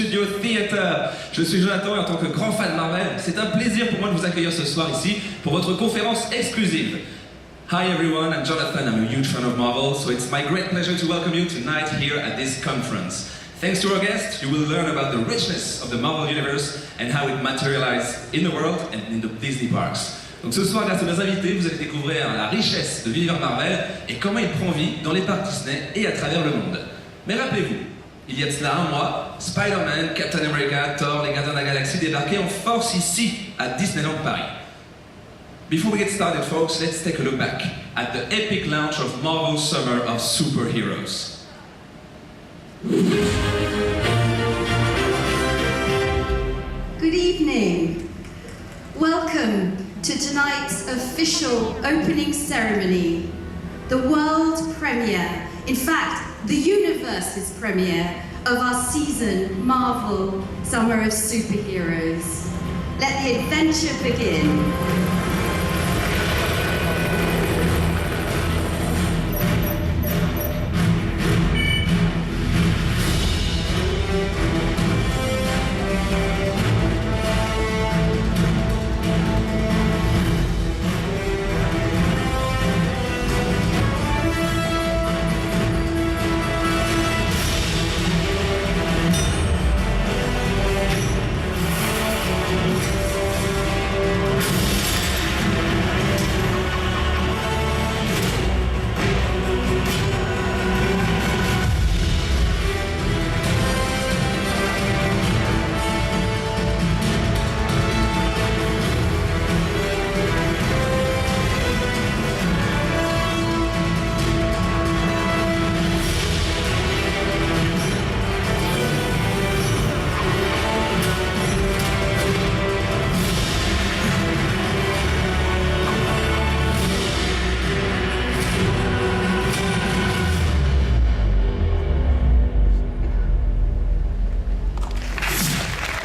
Studio Theater. Je suis Jonathan et en tant que grand fan Marvel, c'est un plaisir pour moi de vous accueillir ce soir ici pour votre conférence exclusive. Hi everyone, I'm Jonathan, I'm a huge fan of Marvel, so it's my great pleasure to welcome you tonight here at this conference. Thanks to our guests, you will learn about the richness of the Marvel Universe and how it materializes in the world and in the Disney parks. Donc ce soir, grâce à nos invités, vous allez découvrir la richesse de l'univers Marvel et comment il prend vie dans les parcs Disney et à travers le monde. Mais rappelez-vous, il y a de cela un mois, Spider-Man, Captain America, Thor, les Gardiens de la Galaxie débarquaient en force ici à Disneyland Paris. Before we get started, folks, let's take a look back at the epic launch of Marvel's Summer of Superheroes. Good evening. Welcome to tonight's official opening ceremony, the world premiere, in fact, the universe's premiere of our season, Marvel Summer of Superheroes. Let the adventure begin.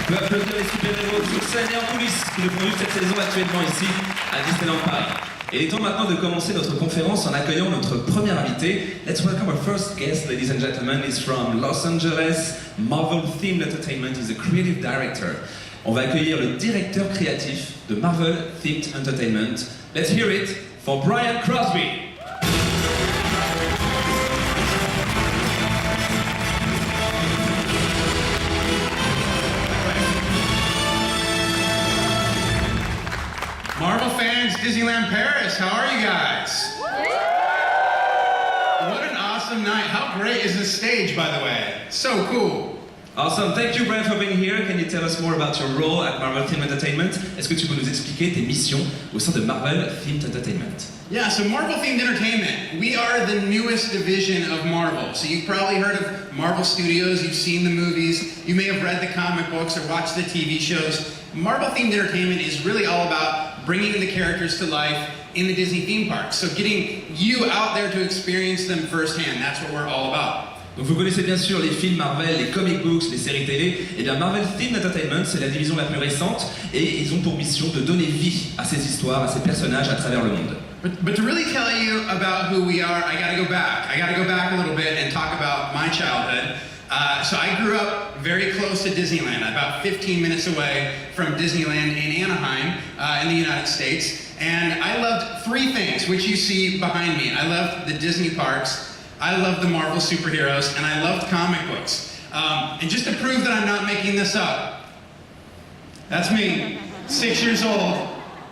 On peut applaudir les super-héros sur scène et en coulisses qui nous font vivre cette saison actuellement ici à Disneyland Paris. Et il est temps maintenant de commencer notre conférence en accueillant notre premier invité. Let's welcome our first guest, ladies and gentlemen. He's from Los Angeles. Marvel Themed Entertainment. He's a creative director. On va accueillir le directeur créatif de Marvel Themed Entertainment. Let's hear it for Brian Crosby. Marvel fans, Disneyland Paris, how are you guys? What an awesome night. How great is this stage, by the way? So cool. Awesome. Thank you, Brian, for being here. Can you tell us more about your role at Marvel Themed Entertainment? Est-ce que tu peux nous expliquer tes missions au sein de Marvel Themed Entertainment? Yeah, so Marvel Themed Entertainment, we are the newest division of Marvel. So you've probably heard of Marvel Studios, you've seen the movies, you may have read the comic books or watched the TV shows. Marvel Themed Entertainment is really all about bringing the characters to life in the Disney theme parks. So getting you out there to experience them firsthand, that's what we're all about. Donc vous connaissez bien sûr les films Marvel, les comic books, les séries télé. Et bien Marvel Themed Entertainment, c'est la division la plus récente et ils ont pour mission de donner vie à ces histoires, à ces personnages à travers le monde. But to really tell you about who we are, I gotta go back. I gotta go back a little bit and talk about my childhood. So I grew up very close to Disneyland, about 15 minutes away from Disneyland in Anaheim, in the United States. And I loved three things, which you see behind me. I loved the Disney parks, I loved the Marvel superheroes, and I loved comic books. And just to prove that I'm not making this up, that's me, 6 years old,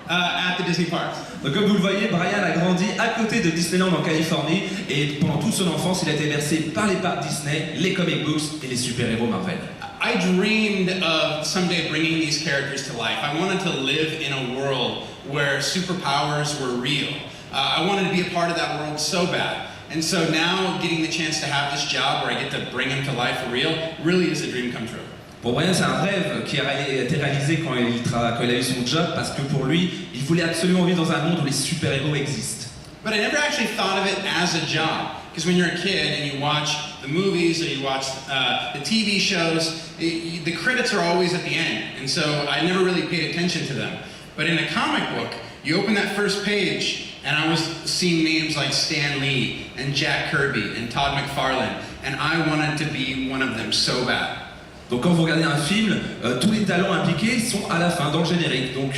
at the Disney parks. Donc comme vous le voyez, Brian a grandi à côté de Disneyland en Californie et pendant toute son enfance, il a été bercé par les parcs Disney, les comic books et les super-héros Marvel. I dreamed of someday bringing these characters to life. I wanted to live in a world where superpowers were real. I wanted to be a part of that world so bad. And so now getting the chance to have this job where I get to bring them to life for real really is a dream come true. Pour Brian, c'est un rêve qui a été réalisé quand il a eu son job parce que pour lui, il voulait absolument vivre dans un monde où les super-héros existent. But I never actually thought of it as a job. Because when you're a kid and you watch the movies or you watch the TV shows, the credits are always at the end. And so I never really paid attention to them. But in a comic book, you open that first page and I was seeing names like Stan Lee and Jack Kirby and Todd McFarlane, and I wanted to be one of them so bad. Donc quand vous regardez un film, tous les talents impliqués sont à la fin, dans le générique. Donc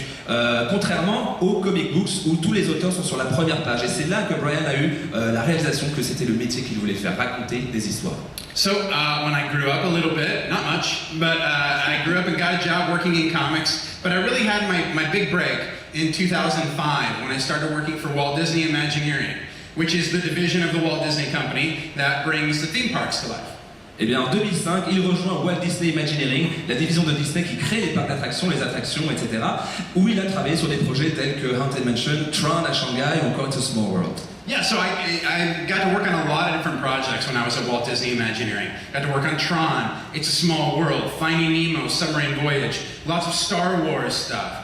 contrairement aux comic books où tous les auteurs sont sur la première page. Et c'est là que Brian a eu la réalisation que c'était le métier qu'il voulait faire, raconter des histoires. So when I grew up a little bit, not much, but I grew up and got a job working in comics. But I really had my big break in 2005 when I started working for Walt Disney Imagineering, which is the division of the Walt Disney Company that brings the theme parks to life. Et bien en 2005, il rejoint Walt Disney Imagineering, la division de Disney qui crée les parcs d'attractions, les attractions, etc. où il a travaillé sur des projets tels que Haunted Mansion, Tron à Shanghai ou encore It's a Small World. Yeah, so I got to work on a lot of different projects when I was at Walt Disney Imagineering. Got to work on Tron, It's a Small World, Finding Nemo, Submarine Voyage, lots of Star Wars stuff.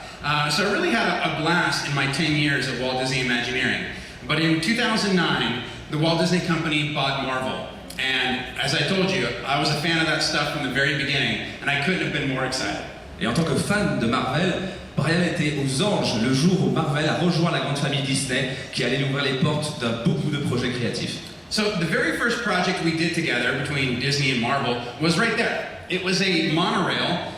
So I really had a blast in my 10 years at Walt Disney Imagineering. But in 2009, the Walt Disney Company bought Marvel. And as I told you, I was a fan of that stuff from the very beginning, and I couldn't have been more excited. Et en tant que fan de Marvel, Brian était aux anges le jour où Marvel a rejoint la grande famille Disney qui allait lui ouvrir les portes d'un beaucoup de projets créatifs. So the very first project we did together between Disney and Marvel was right there. It was a monorail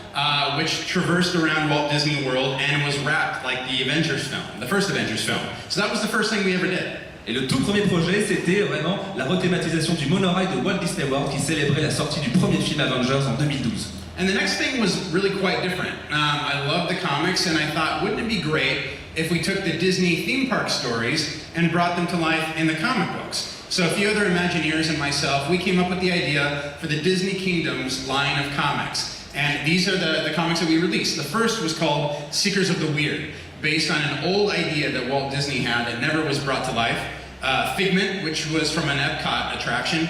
which traversed around Walt Disney World and was wrapped like the Avengers film, the first Avengers film. So that was the first thing we ever did. Et le tout premier projet, c'était vraiment la rethématisation du monorail de Walt Disney World qui célébrait la sortie du premier film Avengers en 2012. And the next thing was really quite different. I loved the comics and I thought, wouldn't it be great if we took the Disney theme park stories and brought them to life in the comic books? So a few other Imagineers and myself, we came up with the idea for the Disney Kingdoms line of comics. And these are the comics that we released. The first was called Seekers of the Weird, based on an old idea that Walt Disney had that never was brought to life. Figment, which was from an Epcot attraction.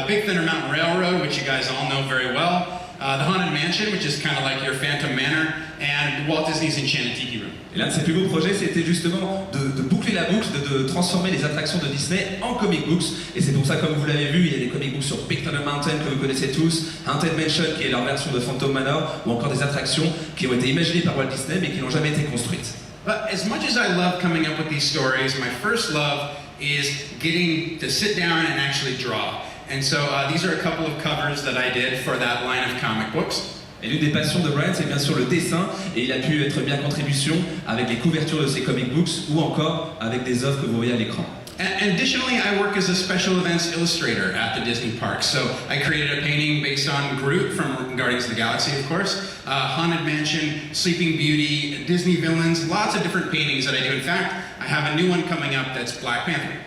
Big Thunder Mountain Railroad, which you guys all know very well. The Haunted Mansion, which is kind of like your Phantom Manor. And Walt Disney's Enchanted Tiki Room. Et l'un de ses plus beaux projets, c'était justement de boucler la boucle, de transformer les attractions de Disney en comic books. Et c'est pour ça, comme vous l'avez vu, il y a des comic books sur Big Thunder Mountain que vous connaissez tous, Haunted Mansion qui est leur version de Phantom Manor, ou encore des attractions qui ont été imaginées par Walt Disney mais qui n'ont jamais été construites. But as much as I love coming up with these stories, my first love is getting to sit down and actually draw. And so these are a couple of covers that I did for that line of comic books. Et l'une des passions de Brian, c'est bien sûr le dessin, et il a pu être mis à contribution avec les couvertures de ses comic books, ou encore avec des œuvres que vous voyez à l'écran. And additionally, I work as a special events illustrator at the Disney parks. So I created a painting based on Groot from Guardians of the Galaxy, of course, Haunted Mansion, Sleeping Beauty, Disney villains, lots of different paintings that I do. In fact, I have a new one coming up that's Black Panther.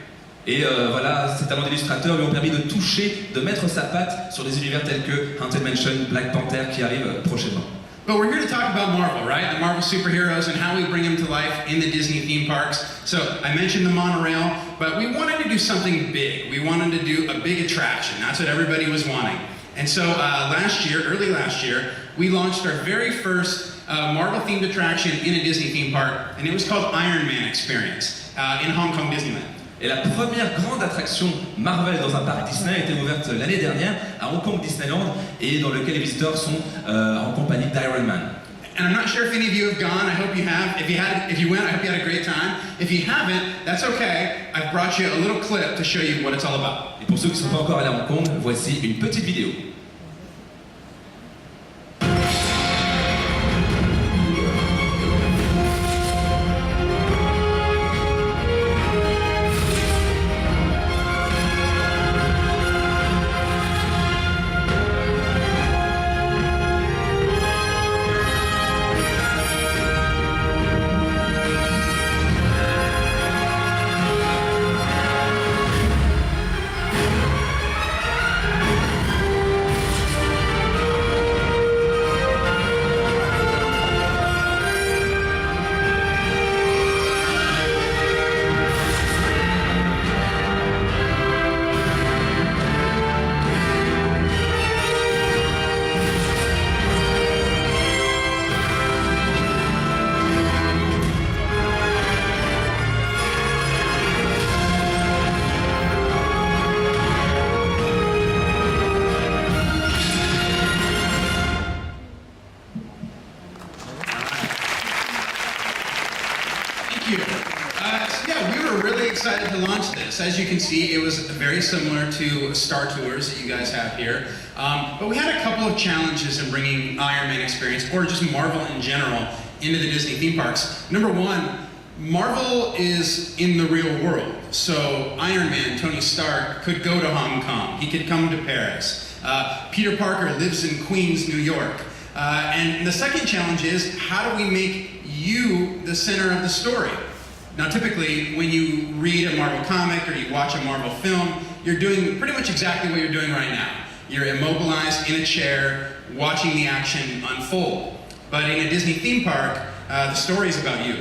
Et voilà, ces talents d'illustrateur lui ont permis de toucher, de mettre sa patte sur des univers tels que Haunted Mansion, Black Panther qui arrivent prochainement. But we're here to talk about Marvel, right? The Marvel superheroes and how we bring them to life in the Disney theme parks. So I mentioned the monorail, but we wanted to do something big. We wanted to do a big attraction. That's what everybody was wanting. And so early last year, we launched our very first Marvel-themed attraction in a Disney theme park, and it was called Iron Man Experience in Hong Kong Disneyland. Et la première grande attraction Marvel dans un parc Disney a été ouverte l'année dernière à Hong Kong Disneyland et dans lequel les visiteurs sont en compagnie d'Iron Man. And I'm not sure if any of you have gone. I hope you have. If you went, I hope you had a great time. If you haven't, that's okay. I've brought you a little clip to show you what it's all about. Et pour ceux qui ne sont pas encore allés à Hong Kong, voici une petite vidéo. Thank you. Yeah, we were really excited to launch this. As you can see, it was very similar to Star Tours that you guys have here. But we had a couple of challenges in bringing Iron Man experience, or just Marvel in general, into the Disney theme parks. Number one, Marvel is in the real world. So Iron Man, Tony Stark, could go to Hong Kong. He could come to Paris. Peter Parker lives in Queens, New York. And the second challenge is, how do we make you the center of the story? Now, typically, when you read a Marvel comic or you watch a Marvel film, you're doing pretty much exactly what you're doing right now. You're immobilized in a chair, watching the action unfold. But in a Disney theme park, the story is about you.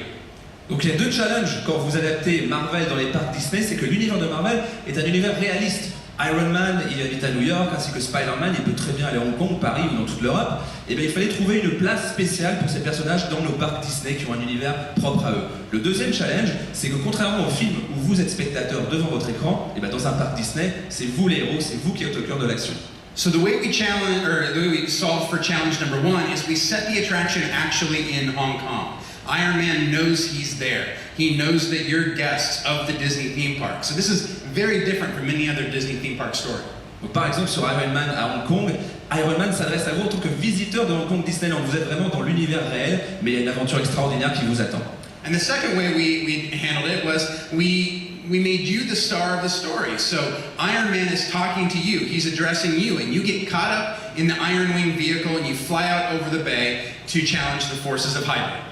Donc il y a deux challenges quand vous adaptez Marvel dans les parcs Disney, c'est que l'univers de Marvel est un univers réaliste. Iron Man, il habite à New York, ainsi que Spider-Man, il peut très bien aller à Hong Kong, Paris ou dans toute l'Europe. Et bien il fallait trouver une place spéciale pour ces personnages dans nos parcs Disney qui ont un univers propre à eux. Le deuxième challenge, c'est que contrairement au film où vous êtes spectateur devant votre écran, et bien dans un parc Disney, c'est vous les héros, c'est vous qui êtes au cœur de l'action. So the way we challenge, or the way we solve for challenge number one is we set the attraction actually in Hong Kong. Iron Man knows he's there. He knows that you're guests of the Disney theme park. So this is very different from any other Disney theme park story. Donc, par exemple, sur Iron Man à Hong Kong, Iron Man s'adresse à vous en tant que visiteur de Hong Kong Disneyland. Vous êtes vraiment dans l'univers réel, mais il y a une aventure extraordinaire qui vous attend. And the second way we handled it was we made you the star of the story. So Iron Man is talking to you. He's addressing you, and you get caught up in the Iron Wing vehicle and you fly out over the bay to challenge the forces of Hydra.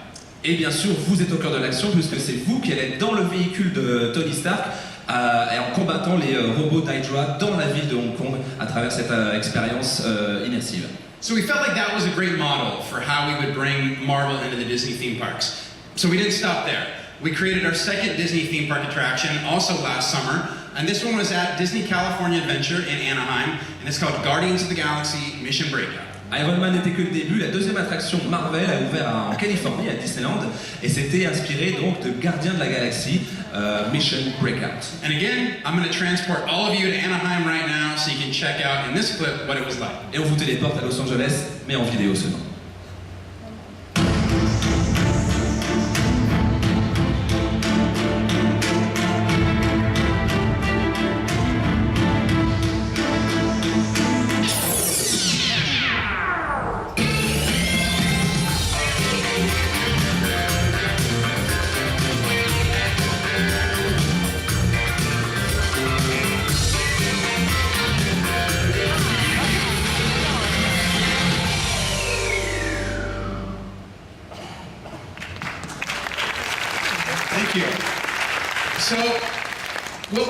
Et bien sûr, vous êtes au cœur de l'action puisque c'est vous qui allez être dans le véhicule de Tony Stark et en combattant les robots d'Hydra dans la ville de Hong Kong à travers cette expérience immersive. So we felt like that was a great model for how we would bring Marvel into the Disney theme parks. So we didn't stop there. We created our second Disney theme park attraction also last summer, and this one was at Disney California Adventure in Anaheim, and it's called Guardians of the Galaxy Mission Breakout. Iron Man n'était que le début, la deuxième attraction Marvel a ouvert en Californie, à Disneyland, et c'était inspiré donc de Gardiens de la Galaxie, Mission Breakout. And again, I'm going to transport all of you to Anaheim right now so you can check out in this clip what it was like. Et on vous téléporte à Los Angeles, mais en vidéo seulement. Thank you. So, what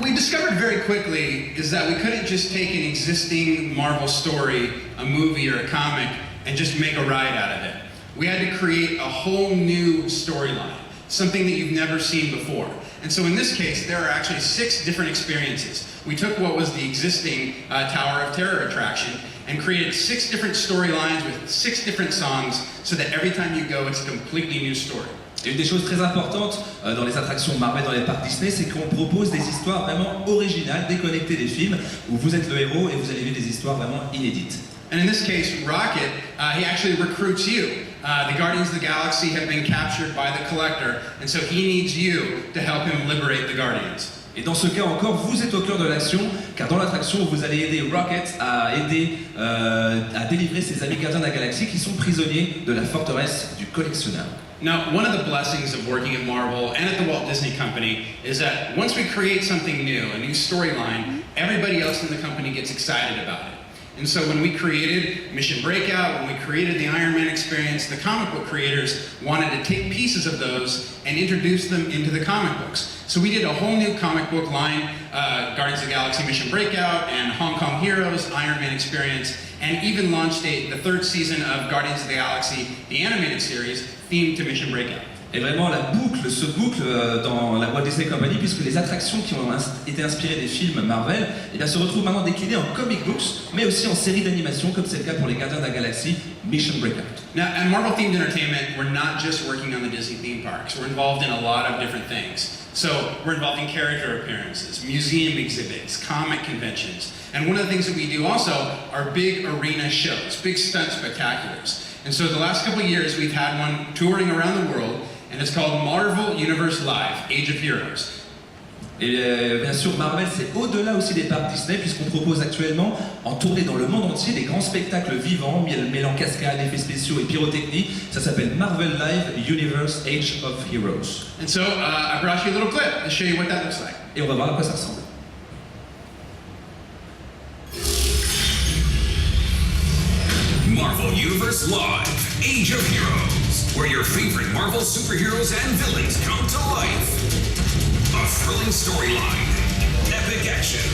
we discovered very quickly is that we couldn't just take an existing Marvel story, a movie or a comic, and just make a ride out of it. We had to create a whole new storyline, something that you've never seen before. And so in this case, there are actually 6 different experiences. We took what was the existing Tower of Terror attraction and created 6 different storylines with 6 different songs so that every time you go, it's a completely new story. Et une des choses très importantes dans les attractions Marvel dans les parcs Disney, c'est qu'on propose des histoires vraiment originales, déconnectées des films, où vous êtes le héros et vous allez vivre des histoires vraiment inédites. And in this case, Rocket, he actually recruits you. The Guardians of the Galaxy have been captured by the Collector, and so he needs you to help him liberate the Guardians. Et dans ce cas encore, vous êtes au cœur de l'action, car dans l'attraction, vous allez aider Rocket à délivrer ses amis gardiens de la galaxie qui sont prisonniers de la forteresse du collectionneur. Now, one of the blessings of working at Marvel and at the Walt Disney Company is that once we create something new, a new storyline, everybody else in the company gets excited about it. And so when we created Mission Breakout, when we created the Iron Man experience, the comic book creators wanted to take pieces of those and introduce them into the comic books. So we did a whole new comic book line, Guardians of the Galaxy Mission Breakout and Hong Kong Heroes, Iron Man experience, and even launched the 3rd season of Guardians of the Galaxy, the animated series, themed to Mission Breakout. Et vraiment la boucle se boucle dans la Walt Disney Company puisque les attractions qui ont été inspirées des films Marvel se retrouvent maintenant déclinées en comic books mais aussi en séries d'animation comme c'est le cas pour les Gardiens de la Galaxie Mission Breakout. Now at Marvel Themed Entertainment, we're not just working on the Disney theme parks, we're involved in a lot of different things. So we're involved in character appearances, museum exhibits, comic conventions, and one of the things that we do also are big arena shows, big stunt spectaculars. And so the last couple of years we've had one touring around the world. and it's called Marvel Universe Live, Age of Heroes. Et bien sûr, Marvel, c'est au-delà aussi des parcs Disney, puisqu'on propose actuellement, en tournée dans le monde entier, des grands spectacles vivants, mêlant cascades, effets spéciaux et pyrotechnie. Ça s'appelle Marvel Live Universe Age of Heroes. And so I brought you a little clip to show you what that looks like. Et on va voir à quoi ça ressemble. Marvel Universe Live, Age of Heroes, where your favorite Marvel superheroes and villains come to life. A thrilling storyline, epic action,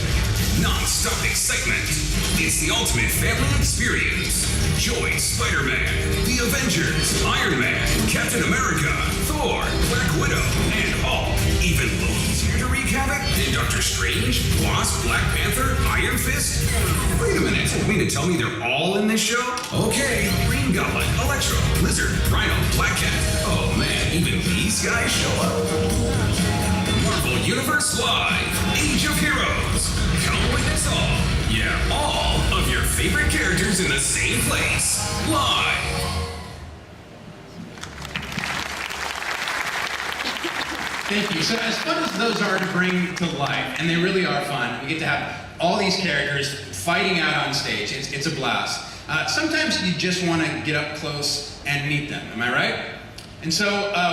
non-stop excitement. It's the ultimate family experience. Join Spider-Man, The Avengers, Iron Man, Captain America, Thor, Black Widow, and Hulk. Even Loki's here to wreak havoc? And Doctor Strange, Wasp, Black Panther, Iron Fist? Wait a minute, you mean to tell me they're all in this show? Okay, Green Goblin, Electro, Lizard, Rhino, Black Cat. Oh man, even these guys show up? Marvel Universe Live, Age of Heroes. Come witness all, yeah, all of your favorite characters in the same place, live. Thank you. So as fun as those are to bring to life, and they really are fun, we get to have all these characters fighting out on stage. It's a blast. Sometimes you just want to get up close and meet them, am I right? And so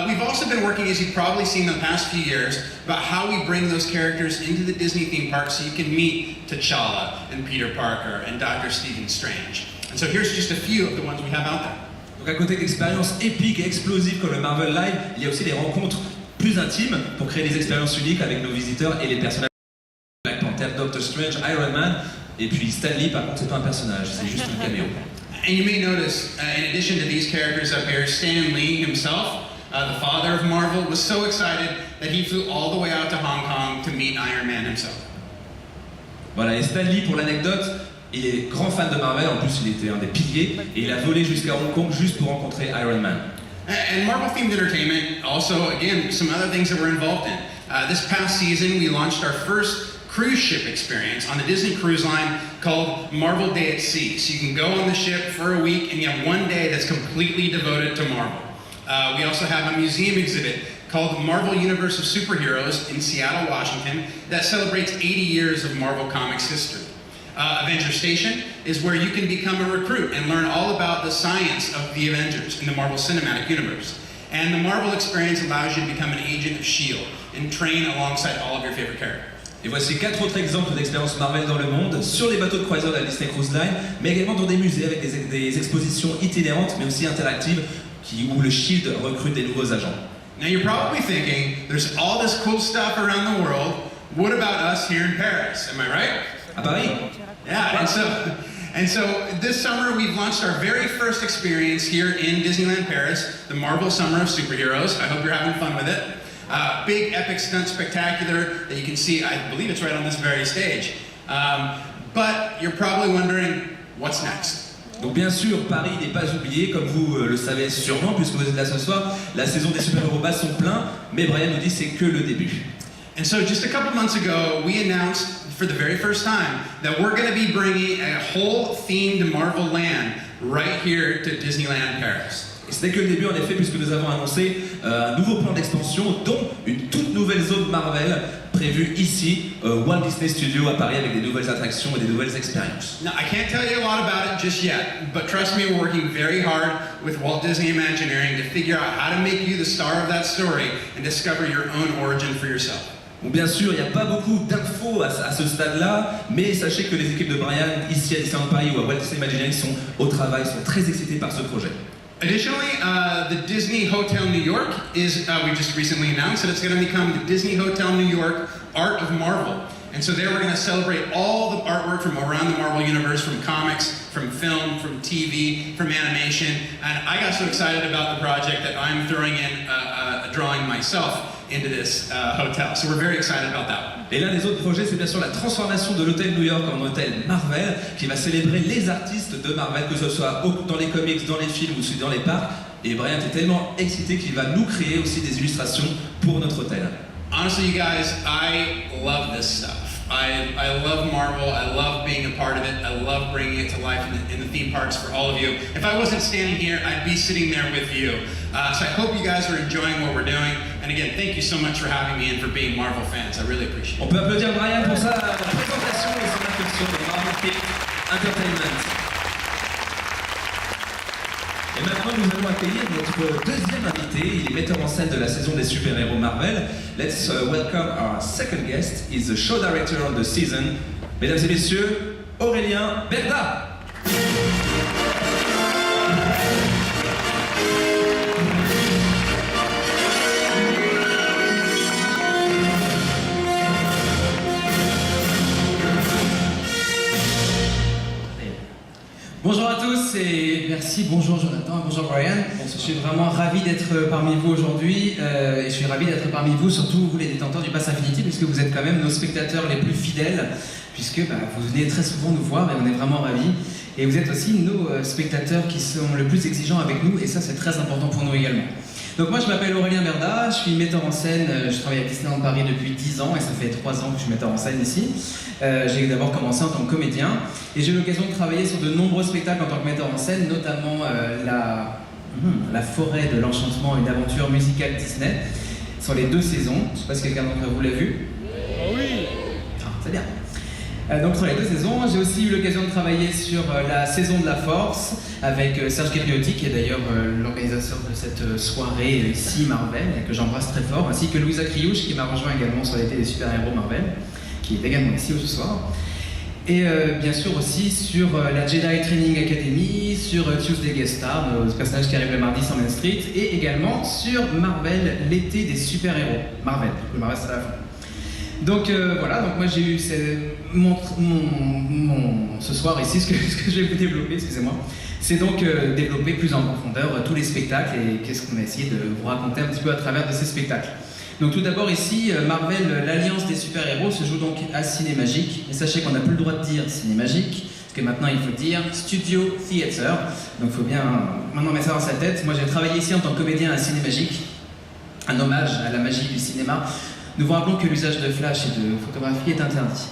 we've also been working, as you've probably seen the past few years, about how we bring those characters into the Disney theme park so you can meet T'Challa and Peter Parker and Dr. Stephen Strange. And so here's just a few of the ones we have out there. Donc à côté d'expériences épiques et explosives comme le Marvel Live, il y a aussi des rencontres plus intimes pour créer des expériences uniques avec nos visiteurs et les personnages. Black Panther, Doctor Strange, Iron Man, et puis Stan Lee, par contre c'est pas un personnage, c'est juste un caméo. And you may notice, in addition to these characters up here, Stan Lee himself, the father of Marvel, was so excited that he flew all the way out to Hong Kong to meet Iron Man himself. Voilà, et Stan Lee, pour l'anecdote, il est grand fan de Marvel, en plus il était un des piliers, et il a volé jusqu'à Hong Kong juste pour rencontrer Iron Man. And Marvel-themed entertainment, also, again, some other things that we're involved in. This past season, we launched our first cruise ship experience on the Disney Cruise Line called Marvel Day at Sea. So you can go on the ship for a week and you have one day that's completely devoted to Marvel. We also have a museum exhibit called the Marvel Universe of Superheroes in Seattle, Washington, that celebrates 80 years of Marvel Comics history. Avenger Station is where you can become a recruit and learn all about the science of the Avengers in the Marvel Cinematic Universe. And the Marvel experience allows you to become an agent of S.H.I.E.L.D. and train alongside all of your favorite characters. Et voici 4 autres exemples d'expériences Marvel dans le monde, sur les bateaux de croisière de la Disney Cruise Line, mais également dans des musées avec des expositions itinérantes, mais aussi interactives, où le S.H.I.E.L.D. recrute des nouveaux agents. Now you're probably thinking, there's all this cool stuff around the world, what about us here in Paris? Am I right? À Paris? Yeah, and so this summer we've launched our very first experience here in Disneyland Paris, the Marvel Summer of Superheroes. I hope you're having fun with it. Big epic stunt spectacular that you can see, I believe it's right on this very stage. But you're probably wondering, what's next? Donc bien sûr, Paris n'est pas oublié, comme vous le savez sûrement, puisque vous êtes là ce soir. La saison des super-héros bat son plein, mais Brian nous dit c'est que le début. And so just a couple months ago, we announced for the very first time that we're going to be bringing a whole themed Marvel land right here to Disneyland Paris. Et ce n'est que le début en effet, puisque nous avons annoncé un nouveau plan d'expansion, dont une toute nouvelle zone Marvel prévue ici, Walt Disney Studios à Paris, avec des nouvelles attractions et des nouvelles expériences. Now, I can't tell you a lot about it just yet, but trust me, we're working very hard with Walt Disney Imagineering to figure out how to make you the star of that story and discover your own origin for yourself. Bon, bien sûr, il n'y a pas beaucoup d'infos à ce stade-là, mais sachez que les équipes de Brian, ici à Disneyland Paris ou à Walt Disney Imagineering, sont au travail, sont très excités par ce projet. Additionally, the Disney Hotel New York is, we just recently announced that it's going to become the Disney Hotel New York Art of Marvel. And so there we're going to celebrate all the artwork from around the Marvel Universe, from comics, from film, from TV, from animation. And I got so excited about the project that I'm throwing in a drawing myself into this hotel. So we're very excited about that one. Et l'un des autres projets, c'est bien sûr la transformation de l'hôtel New York en hôtel Marvel, qui va célébrer les artistes de Marvel, que ce soit dans les comics, dans les films ou dans les parcs. Et Brian est tellement excité qu'il va nous créer aussi des illustrations pour notre hôtel. Honestly, you guys, I love this stuff. I love Marvel. I love being a part of it. I love bringing it to life in the theme parks for all of you. If I wasn't standing here, I'd be sitting there with you. So I hope you guys are enjoying what we're doing. And again, thank you so much for having me and for being Marvel fans. I really appreciate it. On peut applaudir Brian pour sa présentation et son incursion de Marvel Kid Entertainment. Et maintenant, nous allons accueillir notre deuxième invité. Il est metteur en scène de la saison des super-héros Marvel. Let's welcome our second guest. He's the show director of the season. Mesdames et messieurs, Aurélien Berda. Bonjour à tous et merci, bonjour Jonathan, bonjour Brian. Je suis vraiment ravi d'être parmi vous aujourd'hui et je suis ravi d'être parmi vous, surtout vous les détenteurs du Pass Infinity, puisque vous êtes quand même nos spectateurs les plus fidèles, puisque vous venez très souvent nous voir et on est vraiment ravis. Et vous êtes aussi nos spectateurs qui sont le plus exigeants avec nous et ça c'est très important pour nous également. Donc moi je m'appelle Aurélien Berda, je suis metteur en scène, je travaille à Disneyland Paris depuis 10 ans et ça fait 3 ans que je suis metteur en scène ici. J'ai d'abord commencé en tant que comédien et j'ai eu l'occasion de travailler sur de nombreux spectacles en tant que metteur en scène, notamment la forêt de l'enchantement, une aventure musicale Disney, sur les 2 saisons. Je ne sais pas si quelqu'un d'entre vous l'a vu. Oui. Ah, c'est bien. Donc sur les 2 saisons, j'ai aussi eu l'occasion de travailler sur la saison de la Force avec Serge Guerriotti, qui est d'ailleurs l'organisateur de cette soirée ici Marvel, et que j'embrasse très fort, ainsi que Louisa Kriouche, qui m'a rejoint également sur l'été des super-héros Marvel, qui est également ici ce soir. Et bien sûr aussi sur la Jedi Training Academy, sur Tuesday Guest Star, nos personnages qui arrivent le mardi sur Main Street, et également sur Marvel, l'été des super-héros. Marvel, le Marvel c'est à la fin. Donc voilà, donc moi j'ai eu ce soir ici, ce que je vais vous développer, excusez-moi, c'est donc développer plus en profondeur tous les spectacles et qu'est-ce qu'on a essayé de vous raconter un petit peu à travers de ces spectacles. Donc tout d'abord ici, Marvel, l'Alliance des super-héros se joue donc à Cinémagique, et sachez qu'on n'a plus le droit de dire Cinémagique, parce que maintenant il faut dire Studio Theater, donc il faut bien maintenant mettre ça dans sa tête. Moi j'ai travaillé ici en tant que comédien à Cinémagique, un hommage à la magie du cinéma. Nous vous rappelons que l'usage de flash et de photographie est interdit.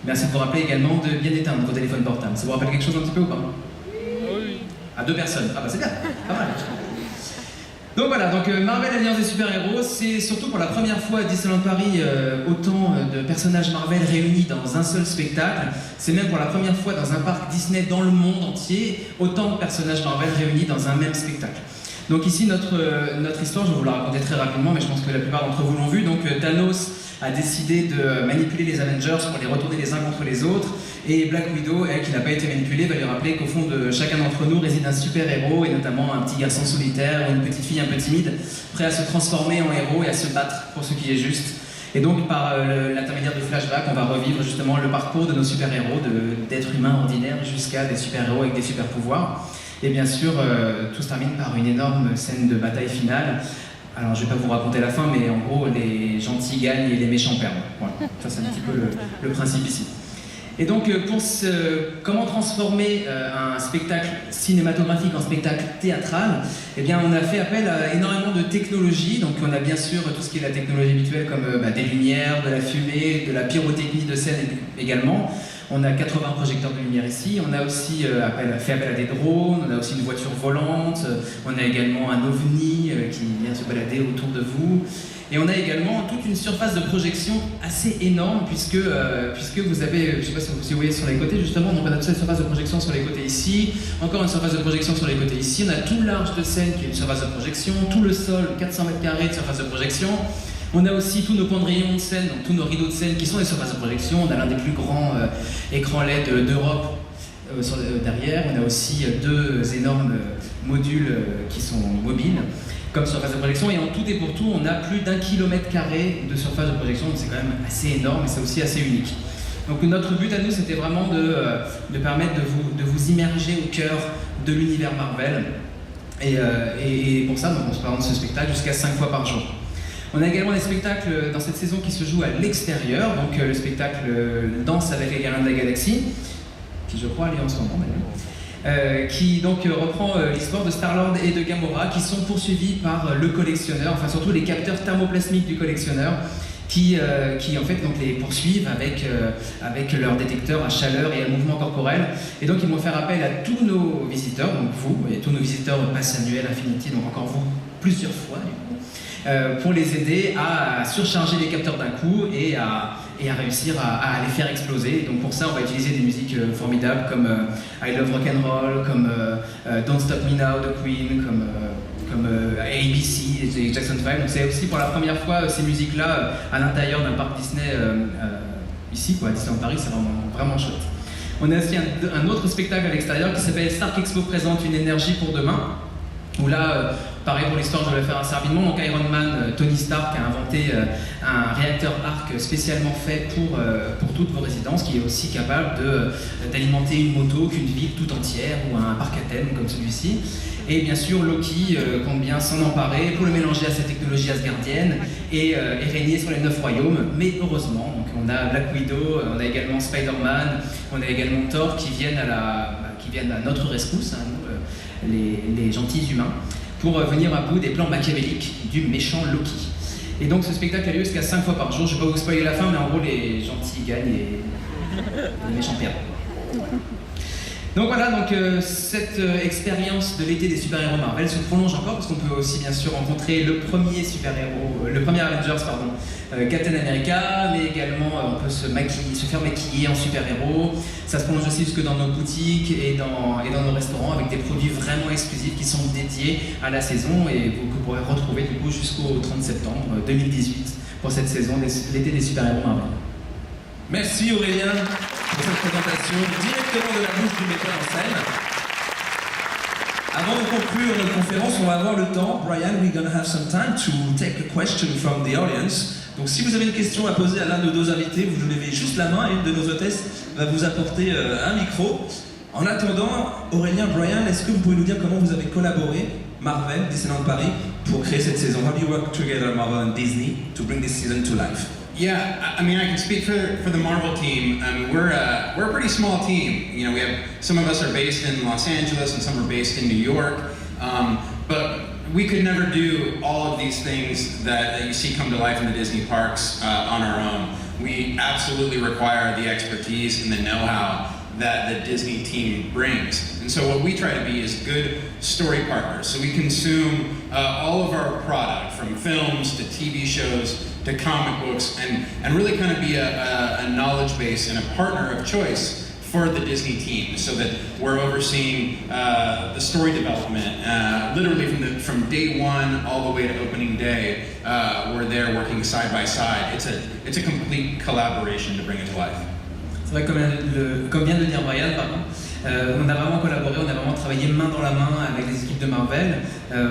Merci de vous rappeler également de bien éteindre vos téléphones portables. Ça vous rappelle quelque chose un petit peu ou pas? Oui. À 2 personnes. Ah bah c'est bien, pas mal. Donc voilà, donc Marvel Alliance des super-héros, c'est surtout pour la première fois à Disneyland Paris autant de personnages Marvel réunis dans un seul spectacle. C'est même pour la première fois dans un parc Disney dans le monde entier, autant de personnages Marvel réunis dans un même spectacle. Donc ici, notre histoire, je vais vous la raconter très rapidement, mais je pense que la plupart d'entre vous l'ont vu. Donc Thanos a décidé de manipuler les Avengers pour les retourner les uns contre les autres. Et Black Widow, elle qui n'a pas été manipulée, va lui rappeler qu'au fond de chacun d'entre nous réside un super-héros, et notamment un petit garçon solitaire ou une petite fille un peu timide, prêt à se transformer en héros et à se battre pour ce qui est juste. Et donc par l'intermédiaire de flashbacks, on va revivre justement le parcours de nos super-héros, d'êtres humains ordinaires jusqu'à des super-héros avec des super-pouvoirs. Et bien sûr, tout se termine par une énorme scène de bataille finale. Alors, je ne vais pas vous raconter la fin, mais en gros, les gentils gagnent et les méchants perdent. Voilà, ça c'est un petit peu le principe ici. Et donc, comment transformer un spectacle cinématographique en spectacle théâtral? Eh bien, on a fait appel à énormément de technologies. Donc, on a bien sûr tout ce qui est la technologie habituelle, comme des lumières, de la fumée, de la pyrotechnie de scène également. On a 80 projecteurs de lumière ici, on a aussi fait appel à des drones, on a aussi une voiture volante, on a également un ovni qui vient se balader autour de vous. Et on a également toute une surface de projection assez énorme puisque vous avez, je ne sais pas si vous voyez sur les côtés justement, donc on a toute cette surface de projection sur les côtés ici, encore une surface de projection sur les côtés ici, on a tout le large de scène qui est une surface de projection, tout le sol, 400 mètres carrés de surface de projection. On a aussi tous nos pendrillons de scène, donc tous nos rideaux de scène qui sont des surfaces de projection. On a l'un des plus grands écrans LED d'Europe derrière. On a aussi 2 énormes modules qui sont mobiles comme surface de projection. Et en tout et pour tout, on a plus d'1 km² de surface de projection. Donc c'est quand même assez énorme et c'est aussi assez unique. Donc notre but à nous, c'était vraiment de permettre de vous immerger au cœur de l'univers Marvel. Et pour ça, donc, on se présente ce spectacle jusqu'à 5 fois par jour. On a également des spectacles dans cette saison qui se jouent à l'extérieur, donc le spectacle Danse avec les Gardiens de la Galaxie, qui je crois a lieu en ce moment d'ailleurs, qui donc reprend l'histoire de Star-Lord et de Gamora, qui sont poursuivis par le collectionneur, enfin surtout les capteurs thermoplasmiques du collectionneur, qui en fait donc les poursuivent avec leur détecteur à chaleur et à mouvement corporel. Et donc ils vont faire appel à tous nos visiteurs, donc vous et tous nos visiteurs pass annuel Infinity, donc encore vous plusieurs fois du coup, pour les aider à surcharger les capteurs d'un coup et à réussir à les faire exploser. Et donc pour ça on va utiliser des musiques formidables comme I Love Rock'n'Roll, comme Don't Stop Me Now de Queen, comme ABC et Jackson 5. Donc c'est aussi pour la première fois ces musiques-là à l'intérieur d'un parc Disney ici, quoi, à Disneyland Paris, c'est vraiment chouette. On a aussi un autre spectacle à l'extérieur qui s'appelle Stark Expo présente une énergie pour demain, où là, pareil pour l'histoire, je vais le faire assez rapidement. Donc Iron Man, Tony Stark a inventé un réacteur arc spécialement fait pour toutes vos résidences, qui est aussi capable d'alimenter une moto qu'une ville tout entière ou un parc à thème comme celui-ci. Et bien sûr, Loki compte bien s'en emparer pour le mélanger à sa technologie asgardienne et régner sur les 9 royaumes. Mais heureusement, donc on a Black Widow, on a également Spider-Man, on a également Thor qui viennent à notre rescousse, hein, les gentils humains, pour venir à bout des plans machiavéliques du méchant Loki. Et donc ce spectacle a lieu jusqu'à 5 fois par jour. Je ne vais pas vous spoiler la fin, mais en gros les gentils gagnent et les méchants perdent. Donc voilà, cette expérience de l'été des super-héros Marvel se prolonge encore parce qu'on peut aussi bien sûr rencontrer le premier Avengers, Captain America, mais également on peut se faire maquiller en super-héros. Ça se prolonge aussi jusque dans nos boutiques et dans nos restaurants avec des produits vraiment exclusifs qui sont dédiés à la saison et que vous pourrez retrouver du coup jusqu'au 30 septembre 2018 pour cette saison l'été des super-héros Marvel. Merci Aurélien pour cette présentation directement de la bouche du metteur en scène. Avant de conclure notre conférence, on va avoir le temps. Brian, we're going to have some time to take a question from the audience. Donc si vous avez une question à poser à l'un de nos invités, vous levez juste la main et une de nos hôtesses va vous apporter un micro. En attendant, Aurélien, Brian, est-ce que vous pouvez nous dire comment vous avez collaboré, Marvel, Disneyland Paris, pour créer cette saison? How do you work together, Marvel and Disney, to bring this season to life? Yeah, I mean, I can speak for the Marvel team. I mean, we're a pretty small team. You know, we have some of us are based in Los Angeles and some are based in New York. But we could never do all of these things that you see come to life in the Disney parks on our own. We absolutely require the expertise and the know-how that the Disney team brings. And so what we try to be is good story partners. So we consume all of our product, from films to TV shows to comic books, and really kind of be a knowledge base and a partner of choice for the Disney team, so that we're overseeing the story development, literally from day one all the way to opening day. We're there working side by side. It's a complete collaboration to bring it to life. C'est vrai, comme vient de le dire Brian, on a vraiment collaboré, on a vraiment travaillé main dans la main avec les équipes de Marvel.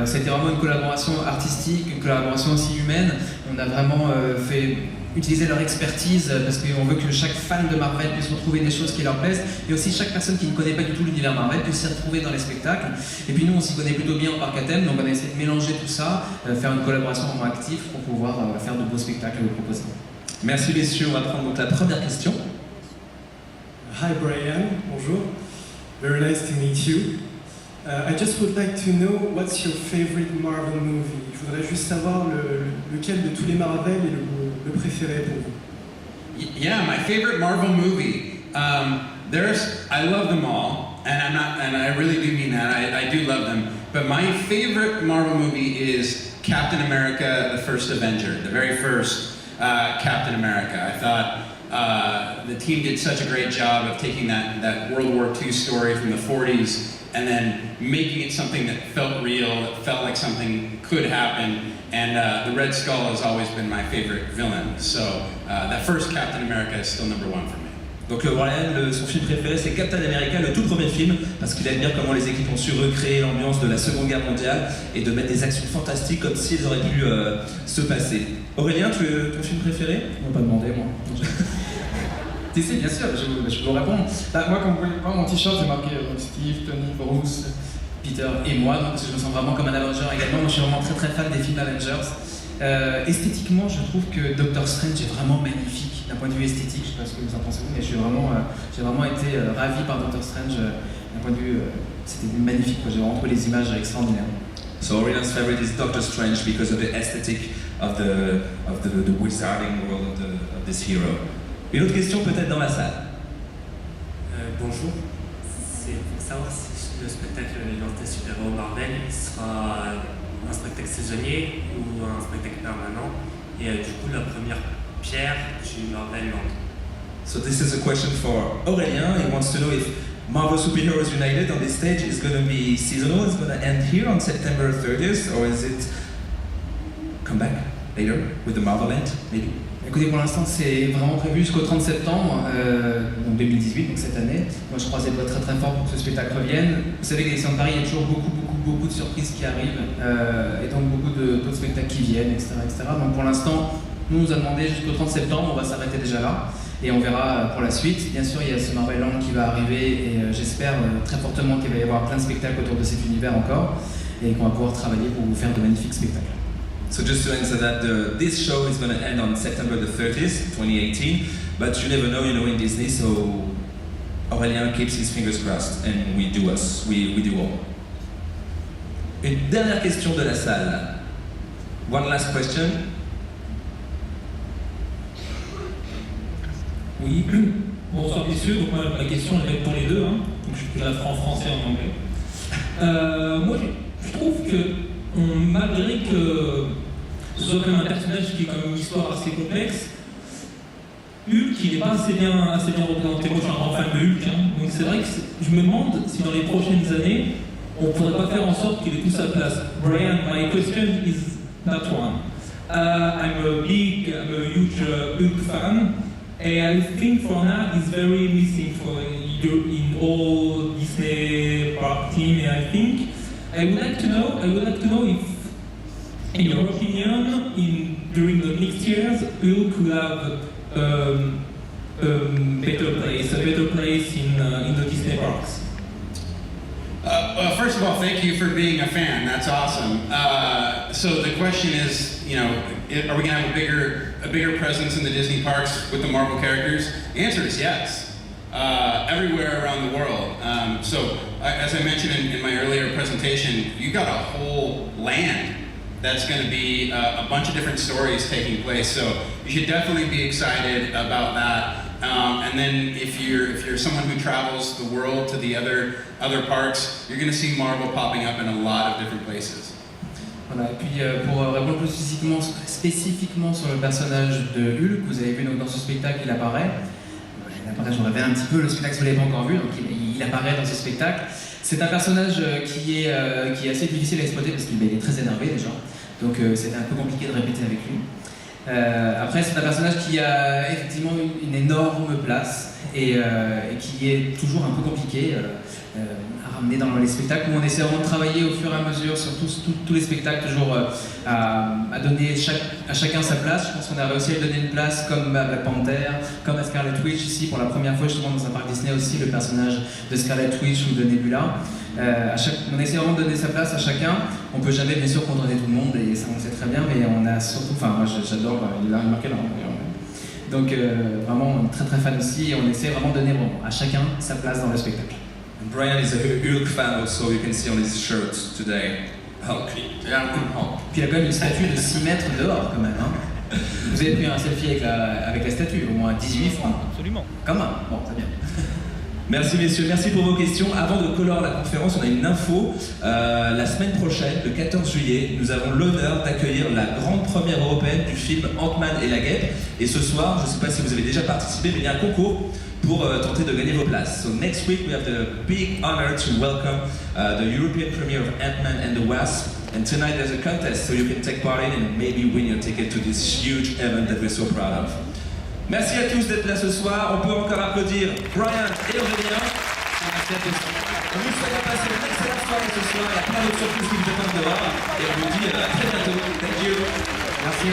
C'était vraiment une collaboration artistique, une collaboration aussi humaine. On a vraiment fait utiliser leur expertise parce qu'on veut que chaque fan de Marvel puisse retrouver des choses qui leur plaisent et aussi chaque personne qui ne connaît pas du tout l'univers Marvel puisse s'y retrouver dans les spectacles. Et puis nous on s'y connaît plutôt bien en parc à thème, donc on a essayé de mélanger tout ça, faire une collaboration vraiment active pour pouvoir faire de beaux spectacles et vous proposer. Merci messieurs, on va prendre donc la première question. Hi Brian, bonjour. Very nice to meet you. I just would like to know what's your favorite Marvel movie. Je voudrais juste savoir lequel de tous les Marvel est le préféré pour vous. Yeah, my favorite Marvel movie. I love them all, and I really do mean that. I do love them. But my favorite Marvel movie is Captain America: The First Avenger, the very first Captain America. I thought the team did such a great job of taking that World War II story from the 40s and then making it something that felt real, that felt like something could happen. And the Red Skull has always been my favorite villain. So that first Captain America is still number one for me. Donc Brian, son film préféré c'est Captain America, le tout premier film, parce qu'il aime bien comment les équipes ont su recréer l'ambiance de la Seconde Guerre mondiale et de mettre des actions fantastiques comme si elles auraient pu se passer. Aurélien, ton film préféré? On va pas demander, moi. Si, bien sûr, je peux vous répondre. Moi, comme vous voyez pas, mon t-shirt, j'ai marqué Steve, Tony, Bruce, Peter et moi, donc je me sens vraiment comme un Avenger également. Moi, je suis vraiment très très fan des films Avengers. Esthétiquement, je trouve que Doctor Strange est vraiment magnifique d'un point de vue esthétique. Je sais pas ce que vous en pensez, mais j'ai vraiment été ravi par Doctor Strange d'un point de vue. C'était magnifique, j'ai vraiment trouvé les images extraordinaires. So Aurelian's favorite is Doctor Strange because of the aesthetic the wizarding world of this hero. Une autre question peut-être dans la salle. Bonjour, c'est pour savoir si le spectacle L'Identité super-héros Marvel il sera un spectacle saisonnier ou un spectacle permanent et du coup la première pierre du Marvel Land. So this is a question for Aurélien. He wants to know if Marvel Superheroes United on this stage is going to be seasonal, it's going to end here on September 30th, or is it come back later with the Marvel Land, maybe? Écoutez, pour l'instant, c'est vraiment prévu jusqu'au 30 septembre, donc 2018, donc cette année. Moi, je croise les doigts très très fort pour que ce spectacle revienne. Vous savez qu'à Disneyland Paris, il y a toujours beaucoup de surprises qui arrivent, et donc beaucoup d'autres spectacles qui viennent, etc., etc. Donc pour l'instant, nous a demandé jusqu'au 30 septembre, on va s'arrêter déjà là, et on verra pour la suite. Bien sûr, il y a ce Marvel Land qui va arriver, et j'espère très fortement qu'il va y avoir plein de spectacles autour de cet univers encore, et qu'on va pouvoir travailler pour vous faire de magnifiques spectacles. So just to answer that, this show is going to end on September the 30th, 2018, but you never know, in Disney, so Aurélien keeps his fingers crossed, and we do all. Une dernière question de la salle. One last question. Oui, bonsoir messieurs, donc moi ma question elle va être pour les deux, hein. Donc je la ferai en français et en anglais. Moi je trouve que malgré que ce soit quand même un personnage qui a quand même une histoire assez complexe, Hulk il n'est pas assez bien représenté. Moi je suis un grand fan de Hulk, hein. Donc c'est vrai que je me demande si dans les prochaines années on ne pourrait pas faire en sorte qu'il ait tout sa place. Brian, my question is that one. I'm a huge Hulk fan. And I think for now it's very missing in all Disney park team. And I think I would like to know if, in your opinion, during the next years, Hulk could have a better place in the Disney parks. Well, first of all, thank you for being a fan. That's awesome. So the question is, are we going to have a bigger presence in the Disney parks with the Marvel characters? The answer is yes. Everywhere around the world. So, as I mentioned in my earlier presentation, you got a whole land that's going to be a bunch of different stories taking place. So you should definitely be excited about that. And then if you're someone who travels the world to the other parks, you're going to see Marvel popping up in a lot of different places. Voilà, et puis pour répondre plus spécifiquement sur le personnage de Hulk, vous avez vu donc dans ce spectacle, il apparaît, j'en avais un petit peu, le spectacle vous l'avez pas encore vu, donc il apparaît dans ce spectacle. C'est un personnage qui est assez difficile à exploiter parce qu'il est très énervé déjà, donc c'est un peu compliqué de répéter avec lui. Après, c'est un personnage qui a effectivement une énorme place et qui est toujours un peu compliqué à ramener dans les spectacles. Où on essaie vraiment de travailler au fur et à mesure sur tous les spectacles, toujours à donner à chacun sa place. Je pense qu'on a réussi à lui donner une place comme à Black Panther, comme à Scarlet Witch ici, pour la première fois justement dans un parc Disney aussi, le personnage de Scarlet Witch ou de Nebula. On essaie vraiment de donner sa place à chacun. On peut jamais bien sûr contenter tout le monde et ça on le sait très bien, mais on a surtout, enfin moi j'adore, il a remarqué là. Donc vraiment on est très très fan aussi et on essaie vraiment de donner à chacun sa place dans le spectacle. And Brian is a Hulk fan also, you can see on his shirt today. Hulk. Yeah, Hulk. Puis il y a quand même une statue de 6 mètres dehors quand même. Hein. Vous avez pris un selfie avec la statue, au moins 18 francs. Absolument. Quand même, bon très bien. Merci messieurs, merci pour vos questions. Avant de clore la conférence, on a une info. La semaine prochaine, le 14 juillet, nous avons l'honneur d'accueillir la grande première européenne du film Ant-Man et la Guêpe. Et ce soir, je ne sais pas si vous avez déjà participé, mais il y a un concours pour tenter de gagner vos places. So next week, we have the big honor to welcome the European premiere of Ant-Man and the Wasp. And tonight there's a contest, so you can take part in and maybe win your ticket to this huge event that we're so proud of. Merci à tous d'être là ce soir. On peut encore applaudir Brian et Aurélien. Merci à tous. On vous souhaite passer une excellente soirée ce soir. Il y a plein d'autres surprises qui vous attendent dehors. Et on vous dit à très bientôt. Thank you. Merci.